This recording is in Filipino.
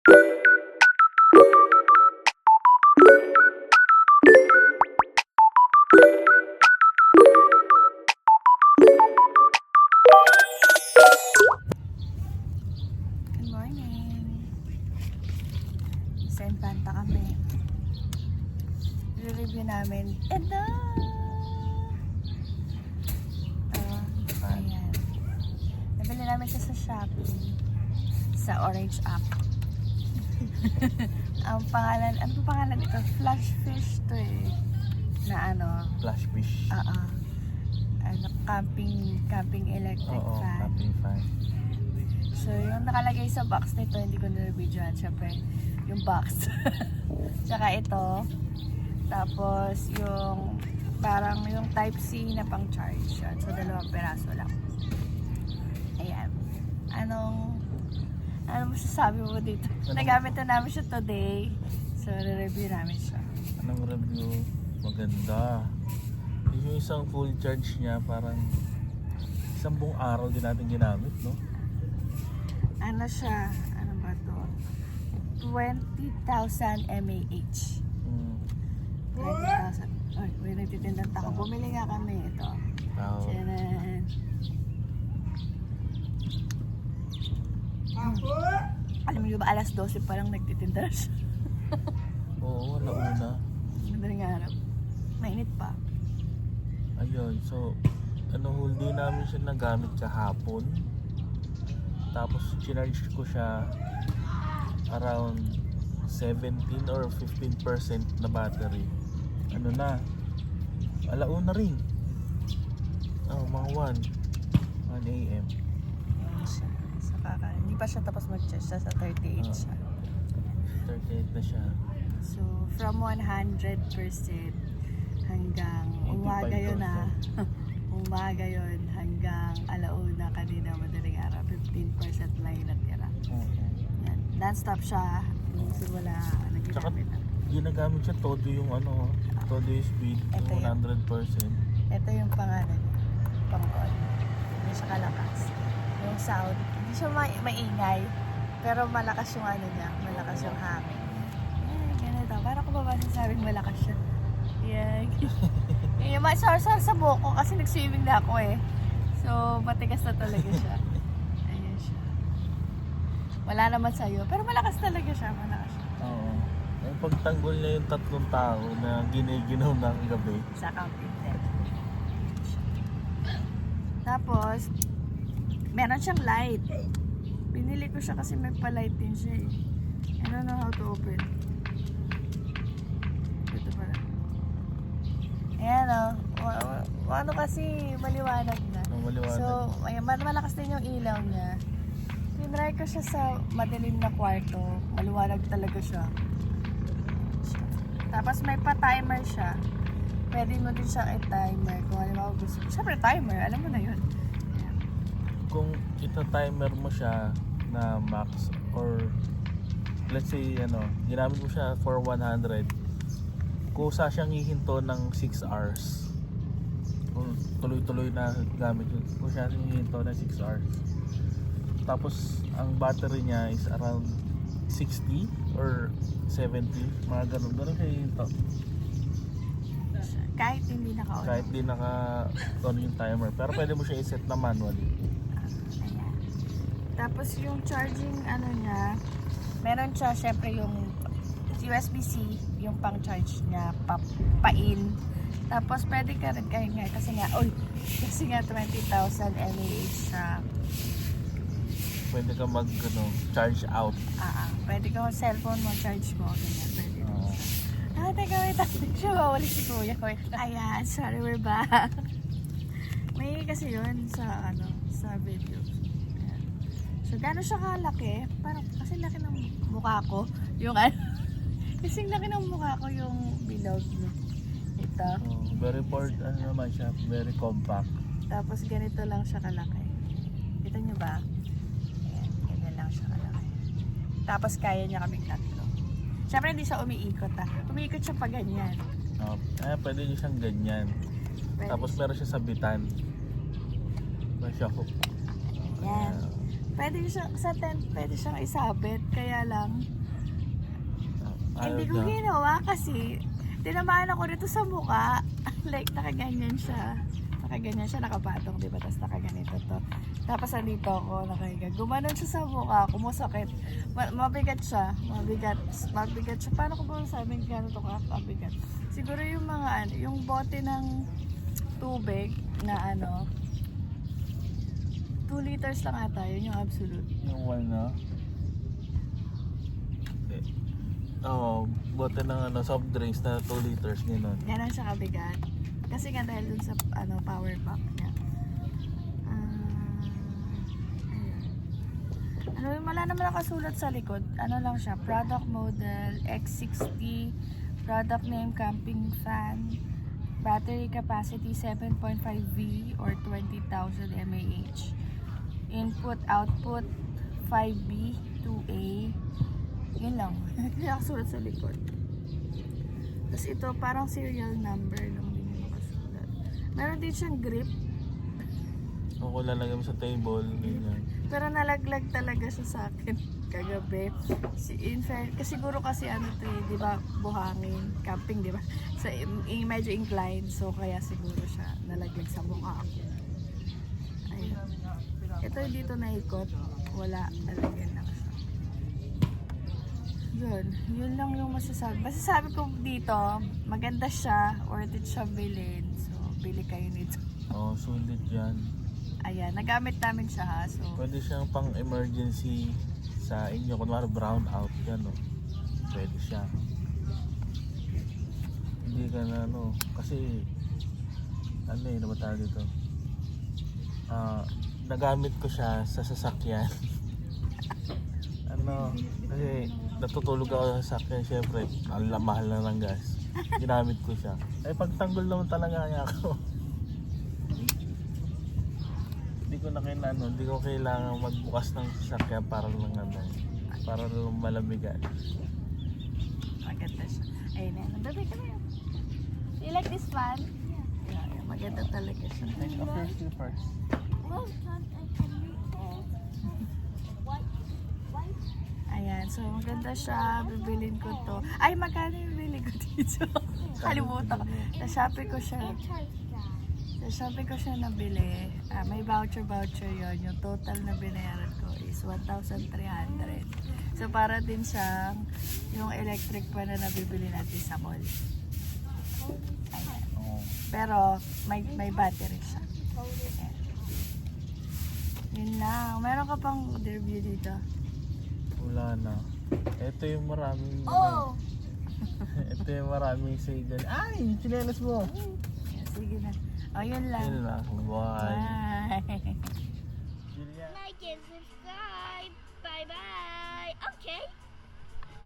Good morning. Sa Infanta kami. I-review namin. Ito! Ayan. Nabili namin siya sa Shopee. Sa Orange app. Ang pangalan, ano pa pangalan ito? Flash fish to eh. Na ano? Flash fish. Ano, camping electric Oo, fan. camping fan. So, yung nakalagay sa box nito, hindi ko na-videoan. Siyempre, yung box. Tsaka ito. Tapos, yung parang yung Type-C na pang charge. Yan. So, 2 peraso lang. Ayan. Ano masasabi mo dito? Nagamit na namin siya today. So, re-review namin siya. Anong review? Maganda. Yung isang full charge niya, parang isang buong araw din natin ginamit, no? Ano siya? Ano ba to? 20,000 mAh. 20,000. Ay, may nagtitindang tako. Bumili nga kami ito. Wow. Tiyanan. Alam niyo ba, alas 12 pa lang nagtitinda siya. Oo, nauna. Madaling araw. Mainit pa. Ayun, so whole day namin siya nagamit kahapon. Tapos charge ko siya around 17 or 15% na battery. Ano na? Alauna rin. Mga 1 AM. Ayan siya. Hindi pa siya tapos mag-charge siya sa 38 siya. 38 na siya. So, from 100% hanggang umaga yun 85%. umaga yun hanggang alauna kanina madaling araw. 15% lang yung natira. Yan. Non-stop siya. Simula Tsaka naggamit na. ginagamit siya todo yung todo yung speed, Ito yung yun. 100%. Ito yung pangalan niya. Pang-on. Hindi siya kalakas. Yung sound, hindi siya maingay. Pero malakas yung ano niya. Malakas yung hangin. Ganito. Parang kung ba sinasabing malakas siya. Yeah. Yung sar-sar sa buko kasi nag-swimming na ako eh. So, matigas na talaga siya. Ayan siya. Wala naman sa'yo. Pero malakas talaga siya. Malakas siya. Oo. Yung pagtanggol niya yung 3 tao na giniginaw ng gabi. Sa camping tent. Tapos, meron siyang light. Binili ko siya kasi may pa-light din siya eh. I don't know how to open. Ito pala. Ayan o. Ano kasi maliwanag na. Maliwanag. So, ayan, malakas din yung ilaw niya. Tinry ko siya sa madilim na kwarto. Maliwanag talaga siya. Tapos may pa-timer siya. Pwede mo din siyang i-timer kung ano mo gusto. Siyempre timer, alam mo na yun. Ayan. Kung ita-timer mo siya na max or let's say ginamit mo siya for 100, kusa siyang hihinto ng 6 hours. Kung tuloy-tuloy na gamit yun, kusa siyang hihinto ng 6 hours. Tapos ang battery niya is around 60 or 70, mga ganun siya hihinto. Kahit hindi naka-on. Kahit di naka-on yung timer, pero pwede mo siya i-set na manually. Ayan. Tapos yung charging ano niya, meron siya syempre yung USB-C, yung pang-charge niya pa-in. Tapos pwede ka rin kasi nga 20,000 mAh siya. Pwede ka charge out. Pwede ka cellphone mo, charge mo, ganyan. Pwede rin siya. Teka, wait. Siya, mawali si Kuya. Wait. Ayan, sorry, we're back. May kasi yun sa video. Ayan. So, gano'n siya kalaki? Parang, kasi laki ng mukha ko. Yung kasing laki ng mukha ko yung bilog. Ito. Very naman siya, very compact. Tapos, ganito lang siya kalaki. Kita nyo ba? Ayan, ganyan lang siya kalaki. Tapos, kaya niya kaming tatlo. Siyempre, hindi siya umiikot Umiikot siya pa ganyan. Pwede nyo siyang ganyan. Pwede. Tapos meron siya sabitan. Meron siya hook. Yan. Pwede siya, sa tent, pwede siyang isabit. Kaya lang, hindi ko niya. ginawa kasi tinamaan ako rito sa mukha. Like, nakaganyan siya. Nakaganyan siya, nakapatong, di ba? Tapos nakaganito to. Tapos andito ako, nakahiga. Gumanon siya sa mukha, kumusakit. Mabigat siya. Mabigat siya. Paano ko ba sabing gano'n to kabigat? Siguro yung mga ano, yung bote ng tubig na ano, 2 liters lang ata, yun yung absolute. Yung one na. Oo, bote ng ano, soft drinks na 2 liters, gano'n. Ganon siya kabigat. Kasi nga dahil dun sa ano, power bank niya. Ayun. Ano, wala naman nakasulat sa likod. Ano lang siya, product model X60, product name camping fan, battery capacity 7.5V or 20,000 mAh. Input, output 5B, 2A. Yun lang. Nakasulat sa likod. Tapos ito, parang serial number lang din yung nakasulat. Meron din siyang grip. Kung lalagay mo sa table, ganyan. Pero nalaglag talaga siya sa akin kagabi. Siguro kasi ano to eh, di ba, buhangin, camping, di ba? So, medyo inclined, so kaya siguro siya nalaglag sa mukha ako. Ayun. Ito dito naikot, wala, nalagyan lang siya. Yun lang yung masasabi. Masasabi ko dito, maganda siya, worth it siya bilhin. So, bili kayo nito. Oo, sulit yan. Ayan, nagamit namin siya ha. So, Pwede siyang pang emergency sa inyo. Kunwari brown out yan, no? Pwede siya. Hindi ka na, ano, kasi, ano eh, naman tayo dito? Nagamit ko siya sa sasakyan. Ano, kasi natutulog ako sa sasakyan, syempre, ang mahal na ng gas. Ginamit ko siya. Eh, pagtanggol naman talaga niya ako. Hindi ko kailangan magbukas ng sasakyan para lang ano, para lang malamigan. maganda siya. Ayun na, nababay ka na yun. You like this fan? Yeah, maganda talaga siya. First you first. Ayan, so maganda siya. Bibilin ko to. Ay, magkano yung bili ko dito? Kalimutan ko. Sa Shopee ko siya. Sa Shopee ko siya nabili. May voucher yon. Yung total na binayaran ko is 1,300. So para din siyang yung electric pa na nabibili natin sa mall. Ayan. Pero may battery siya. Ayan. Yun lang. Meron ka pang review dito? Wala na. Ito yung maraming ito yung maraming say dyan. Ay, yung chinelas mo. Ayan, sige na. O, yun lang. Yun lang. Bye. Bye. Julia. Like and subscribe. Bye bye. Okay.